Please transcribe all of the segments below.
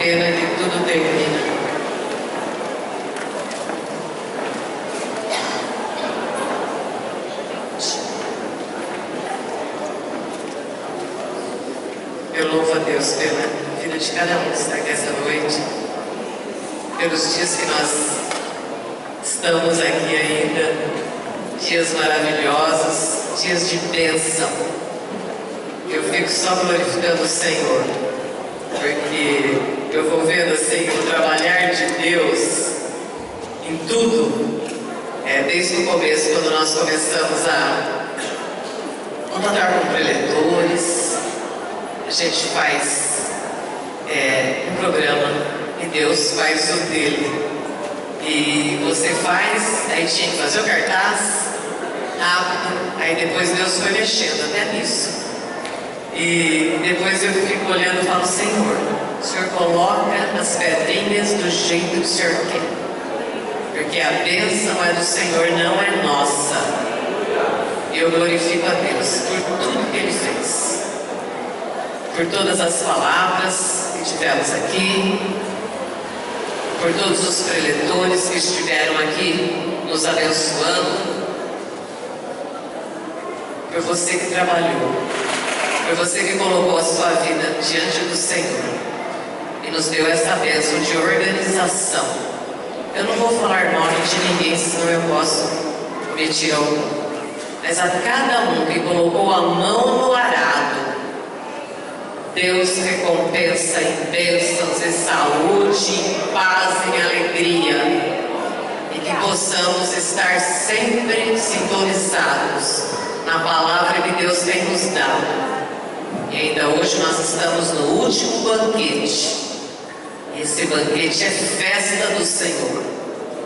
pena que tudo termina. Eu louvo a Deus pela vida de cada um que está aqui essa noite, pelos dias que nós estamos aqui ainda, dias maravilhosos, dias de bênção. Eu fico só glorificando o Senhor, porque eu vou vendo assim o trabalhar de Deus em tudo, desde o começo, quando nós começamos a andar com preletores. A gente faz um programa e Deus faz o dele. E você faz, aí tinha que fazer o cartaz rápido, aí depois Deus foi mexendo até nisso. E depois eu fico olhando e falo, Senhor, o Senhor coloca as pedrinhas do jeito que o Senhor quer. Porque a bênção é do Senhor, não é nossa. E eu glorifico a Deus por tudo que Ele fez. Por todas as palavras que tivemos aqui, por todos os preletores que estiveram aqui nos abençoando, por você que trabalhou, por você que colocou a sua vida diante do Senhor e nos deu essa bênção de organização. Eu não vou falar mal de ninguém, senão eu posso cometer algo. Mas a cada um que colocou a mão no arado, Deus recompensa em bênçãos, em saúde, em paz, em alegria. E que possamos estar sempre sintonizados na palavra que Deus tem nos dado. E ainda hoje nós estamos no último banquete. Esse banquete é festa do Senhor.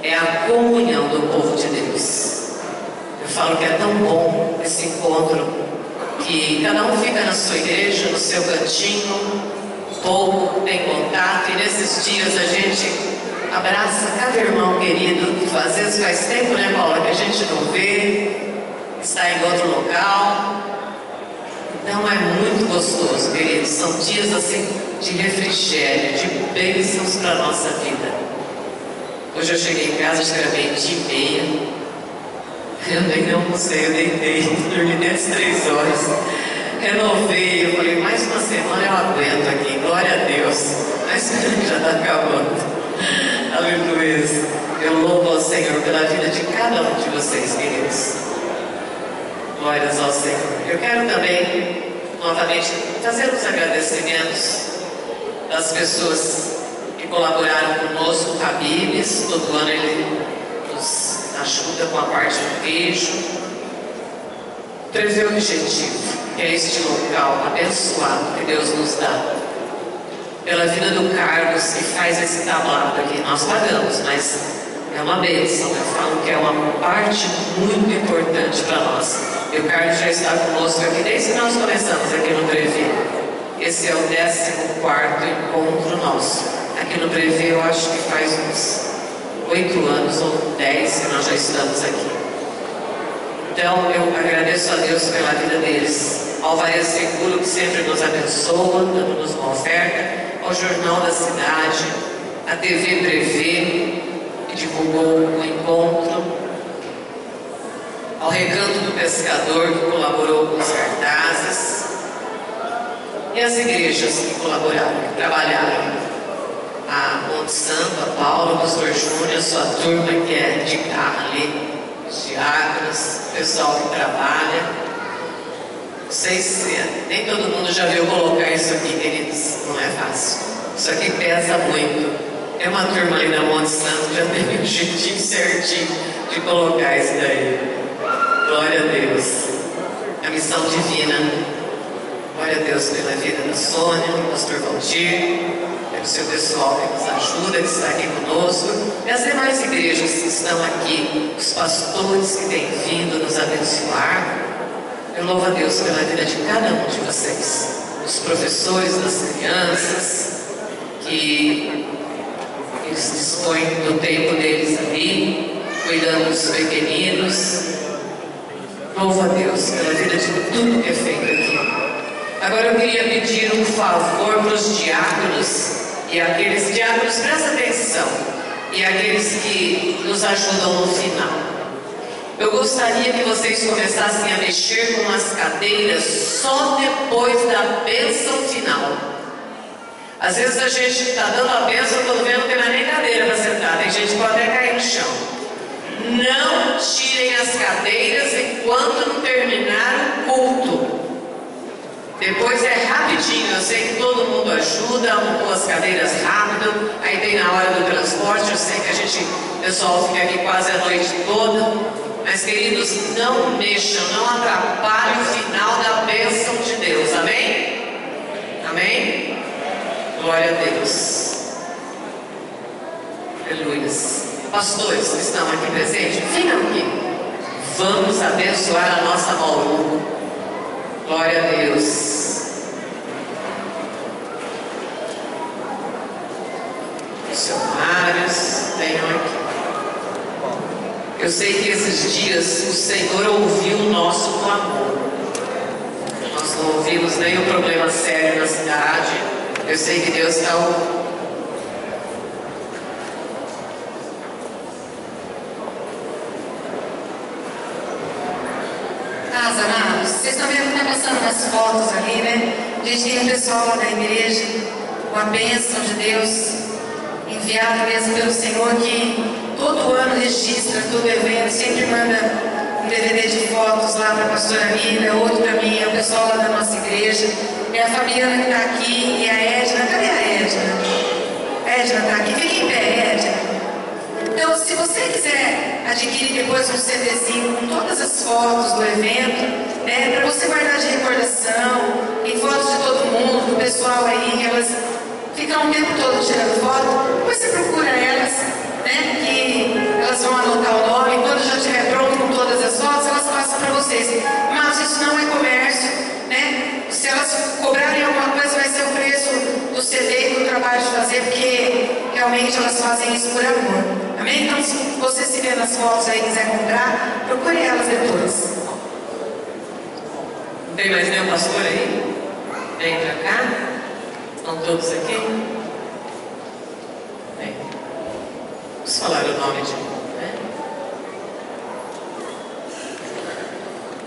É a comunhão do povo de Deus. Eu falo que é tão bom esse encontro, que cada um fica na sua igreja, no seu cantinho, pouco tem contato, e nesses dias a gente abraça cada irmão querido, que às vezes faz tempo, né, Paula, que a gente não vê, está em outro local. Então é muito gostoso, queridos, são dias assim de refrigério, de bênçãos para a nossa vida. Hoje eu cheguei em casa, acho que era 20h30, eu nem almocei, eu deitei, dormi dentro de 3 horas, renovei, eu falei, mais uma semana eu aguento aqui, glória a Deus, mas já está acabando. Aleluia. Eu louvo ao Senhor pela vida de cada um de vocês, queridos. Glórias ao Senhor. Eu quero também, novamente, fazer os agradecimentos das pessoas que colaboraram conosco, o Habibs, todo ano ele nos ajuda com a parte do queijo. Trazer o objetivo, que é este local abençoado que Deus nos dá. Pela vida do Carlos, que faz esse tablado aqui, nós pagamos, mas é uma bênção. Eu falo que é uma parte muito importante para nós. E o Carlos já está conosco aqui desde que nós começamos aqui no Brevi. Esse é o 14º encontro nosso. Aqui no Brevi eu acho que faz uns 8 anos ou 10 que nós já estamos aqui. Então eu agradeço a Deus pela vida deles. Ao Varia Seguro, que sempre nos abençoa, dando-nos uma oferta, ao Jornal da Cidade, a TV Brevi, que divulgou o encontro, ao Recanto do Pescador, que colaborou com os cartazes, e as igrejas que colaboraram, que trabalharam. A Monte Santo, a Paula, o pastor Júnior, sua turma que é de carro ali, os diáconos, o pessoal que trabalha. Não sei se nem todo mundo já viu colocar isso aqui, queridos, não é fácil. Isso aqui pesa muito. É uma turma ali na Monte Santo, já teve um jeitinho certinho de colocar isso daí. Glória a Deus. A missão divina. Glória a Deus pela vida da Sônia, do pastor Valdir, pelo seu pessoal que nos ajuda, que está aqui conosco, e as demais igrejas que estão aqui, os pastores que têm vindo nos abençoar. Eu louvo a Deus pela vida de cada um de vocês, os professores das crianças, que eles dispõem do tempo deles ali, cuidando dos pequeninos. Louvo a Deus pela vida de tudo que é feito aqui. Agora eu queria pedir um favor para os diáconos E aqueles diáconos, presta atenção, e aqueles que nos ajudam no final. Eu gostaria que vocês começassem a mexer com as cadeiras só depois da bênção final. Às vezes a gente está dando a bênção, quando vê, não tem mais nem cadeira para sentar, tem gente que pode até cair no chão. Não tirem as cadeiras enquanto não terminar o culto. Depois é rapidinho, eu sei que todo mundo ajuda, arrumou as cadeiras rápido, aí tem na hora do transporte, eu sei que o pessoal fica aqui quase a noite toda, mas queridos, não mexam, não atrapalhem o final da bênção de Deus, amém? Amém? Glória a Deus. Aleluia. Pastores que estão aqui presentes, venham aqui. Vamos abençoar a nossa Bauru. Glória a Deus. Missionários, venham aqui. Eu sei que esses dias o Senhor ouviu o nosso clamor. Nós não ouvimos nenhum problema sério na cidade. Eu sei que Deus está ouvindo. Amados, vocês estão vendo que está passando nas fotos ali, né? A gente tem o pessoal lá da igreja, com a bênção de Deus, enviado mesmo pelo Senhor, que todo ano registra todo o evento, sempre manda um DVD de fotos lá para a pastora Mira, outro para mim, é o pessoal lá da nossa igreja, é a Fabiana que está aqui, e a Edna. Cadê a Edna? A Edna está aqui, fica em pé, Edna. Então, se você quiser adquirir depois um CDzinho com todas as fotos do evento, né, para você guardar de recordação, tem fotos de todo mundo, do pessoal aí, elas ficam o tempo todo tirando foto, depois você procura elas, né, que elas vão anotar o nome, quando já estiver pronto com todas as fotos, elas passam para vocês. Mas isso não é comércio, né? Se elas cobrarem alguma coisa, vai ser o preço do CD e do trabalho de fazer, porque realmente elas fazem isso por amor. Amém? Então, se você se vê nas fotos aí e quiser comprar, procure elas depois. Não tem mais nenhum pastor aí? Vem pra cá. Estão todos aqui? Vem. Vamos falar o nome de um, né?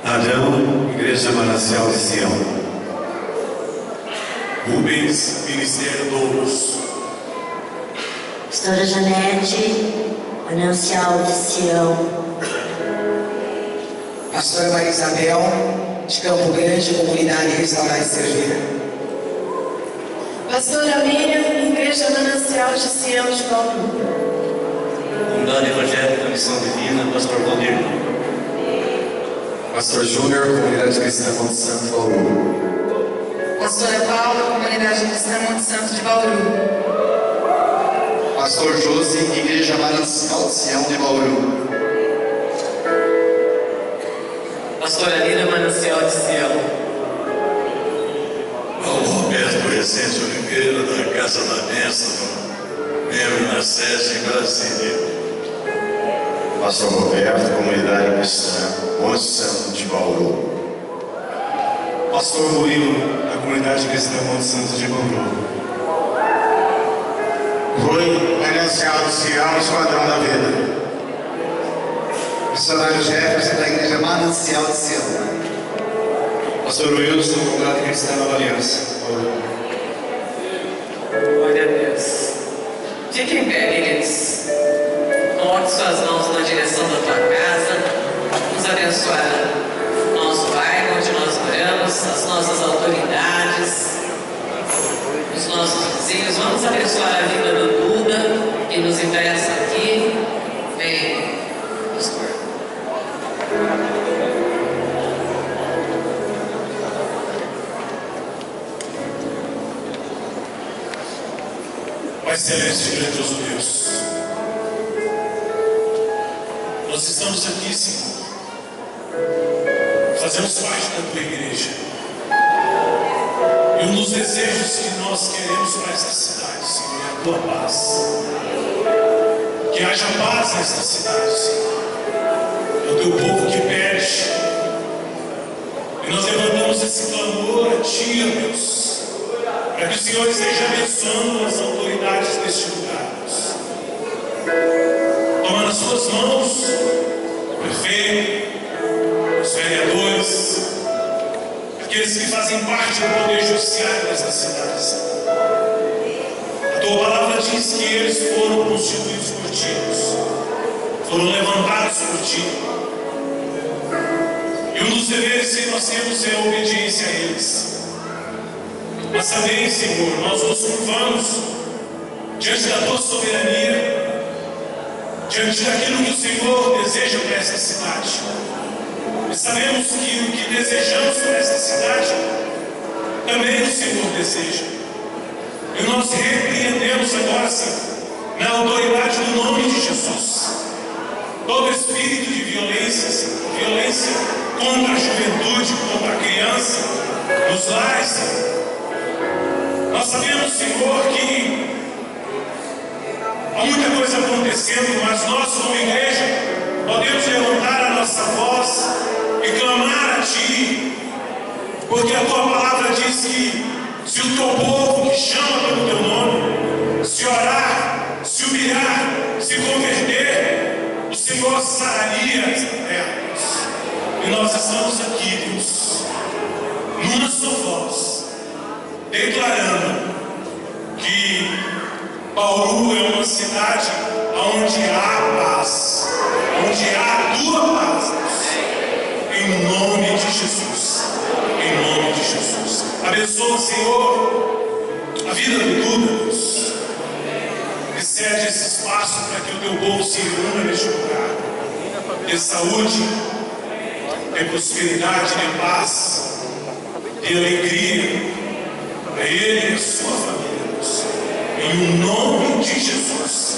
Adão, Igreja Manancial de Sião. Rubens, Ministério Douros. Pastora Janete, Manancial de Sião. Pastora Maria Isabel, de Campo Grande, Comunidade Restaurar e Servir. Pastora Miriam, Igreja Manancial de Sião de Bauru. Comunidade Evangélica Missão Divina, Pastor Valdir. Pastor Júnior, Comunidade Cristã Monte Santo, Bauru. Pastora Paula, Comunidade Cristã Monte Santo de Bauru. Pastor Josi, Igreja Manancial de Sião de Bauru. Pastora Lina, Manancial de Sião. Paulo Roberto Recente Oliveira, da Casa da Bênção, membro da SESI em Brasília. Pastor Roberto, Comunidade Cristã Monte Santo de Bauru. Pastor Murilo, da Comunidade Cristã Monte Santo de Bauru. Rui, Manancial de Sião, Esquadrão da Vida. Missionário Jefferson, da Igreja Manancial de Sião. Pastor Wilson, Comunidade Cristã Nova Aliança. Glória a Deus. Fique em pé, queridos. Coloque suas mãos na direção da tua casa. Vamos abençoar o nosso bairro onde nós moramos, as nossas autoridades, os nossos vizinhos. Vamos abençoar a vida do Duda, que nos interessa aqui. Vem, pastor. Pai Celeste, grandioso Deus, nós estamos aqui, Senhor, fazemos parte da tua igreja, e um dos desejos que nós queremos para esta cidade, Senhor, é a tua paz. Que haja paz nesta cidade, Senhor. É o teu povo que pede, e nós levantamos esse clamor a ti, ó Deus, para que o Senhor esteja abençoando as autoridades deste lugar, Deus. Toma nas suas mãos o prefeito, os vereadores, aqueles que fazem parte do poder judiciário desta cidade. A tua palavra diz que eles foram constituídos por ti, foram levantados por ti. E um dos deveres que nós temos é a obediência a eles. Mas também, Senhor, nós nos curvamos diante da tua soberania, diante daquilo que o Senhor deseja para esta cidade. E sabemos que o que desejamos para esta cidade também o Senhor deseja. E nós repreendemos agora, Senhor, na autoridade do nome de Jesus, todo espírito de violência, Senhor, violência contra a juventude, contra a criança, nos lares, Senhor. Nós sabemos, Senhor, que há muita coisa acontecendo, mas nós, como igreja, podemos levantar a nossa voz e clamar a Ti, porque a Tua palavra diz que se o Teu povo que chama pelo Teu nome, se orar, se humilhar, se converter, o Senhor sararia esta terra, Deus. E nós estamos aqui, Deus, numa só voz, declarando que Bauru é uma cidade onde há paz, onde há a tua paz, Deus. Em nome de Jesus, em nome de Jesus. Abençoa, Senhor, a vida do Duda, Deus. E cede esse espaço para que o teu povo se reúna neste lugar. Dê saúde, dê prosperidade, dê paz, dê alegria para ele e a sua família, Deus. Em nome de Jesus.